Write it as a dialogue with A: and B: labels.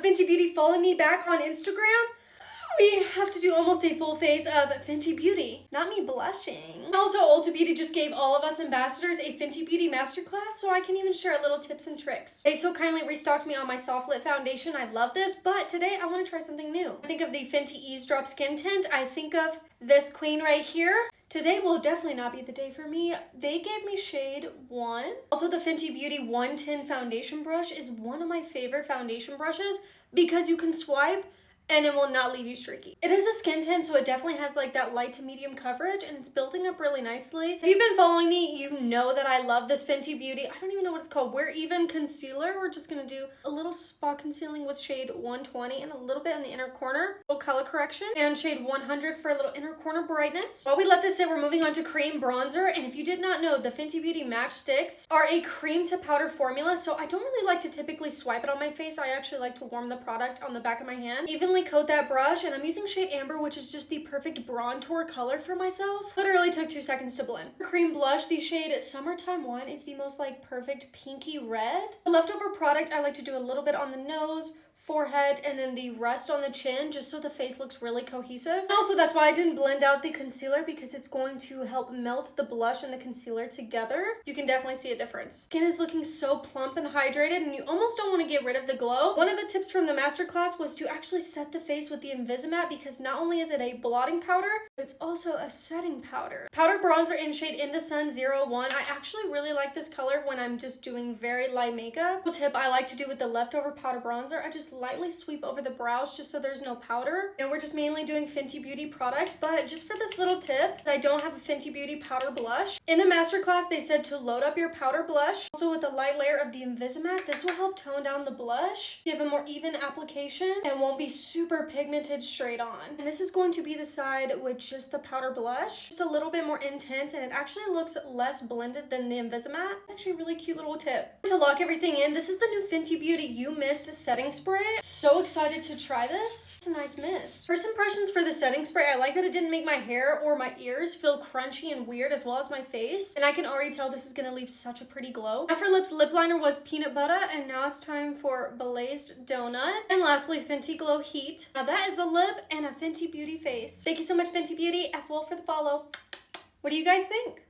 A: Fenty Beauty follow me back on Instagram? We have to do almost a full face of Fenty Beauty. Not me blushing. Also, Ulta Beauty just gave all of us ambassadors a Fenty Beauty masterclass, so I can even share little tips and tricks. They so kindly restocked me on my soft lit foundation. I love this, but today I want to try something new. I think of the Fenty Ease Drop Skin Tint. I think of this queen right here. Today will definitely not be the day for me. They gave me shade 1. Also, the Fenty Beauty 110 foundation brush is one of my favorite foundation brushes because you can swipe and it will not leave you streaky. It is a skin tint, so it definitely has like that light to medium coverage, and it's building up really nicely. If you've been following me, you know that I love this Fenty Beauty. I don't even know what it's called. We're Even concealer. We're just gonna do a little spot concealing with shade 120 and a little bit in the inner corner, a little color correction, and shade 100 for a little inner corner brightness. While we let this sit, we're moving on to cream bronzer. And if you did not know, the Fenty Beauty Match Sticks are a cream to powder formula, so I don't really like to typically swipe it on my face. I actually like to warm the product on the back of my hand. Evenly coat that brush, and I'm using shade Amber, which is just the perfect bronzer color for myself. Literally took 2 seconds to blend. Cream blush, the shade Summertime Wine is the most like perfect pinky red. The leftover product I like to do a little bit on the nose, forehead, and then the rest on the chin, just so the face looks really cohesive. And also, that's why I didn't blend out the concealer, because it's going to help melt the blush and the concealer together. You can definitely see a difference. Skin is looking so plump and hydrated, and you almost don't want to get rid of the glow. One of the tips from the masterclass was to actually set the face with the Invisimatte, because not only is it a blotting powder, it's also a setting powder. Powder bronzer in shade Into Sun 01. I actually really like this color when I'm just doing very light makeup. A tip I like to do with the leftover powder bronzer, I just lightly sweep over the brows just so there's no powder. And we're just mainly doing Fenty Beauty products, but just for this little tip, I don't have a Fenty Beauty powder blush. In the masterclass, they said to load up your powder blush. Also, with a light layer of the Invisimatte, this will help tone down the blush, give a more even application, and won't be super pigmented straight on. And this is going to be the side with just the powder blush. Just a little bit more intense, and it actually looks less blended than the Invisimatte. It's actually a really cute little tip. To lock everything in, this is the new Fenty Beauty You Mist setting spray. So excited to try this. It's a nice mist. First impressions for the setting spray, I like that it didn't make my hair or my ears feel crunchy and weird, as well as my face. And I can already tell this is gonna leave such a pretty glow. Now for lips, lip liner was Peanut Butter, and now it's time for Blazed Donut. And lastly, Fenty Glow Heat. Now that is the lip and a Fenty Beauty face. Thank you so much, Fenty Beauty, as well for the follow. What do you guys think?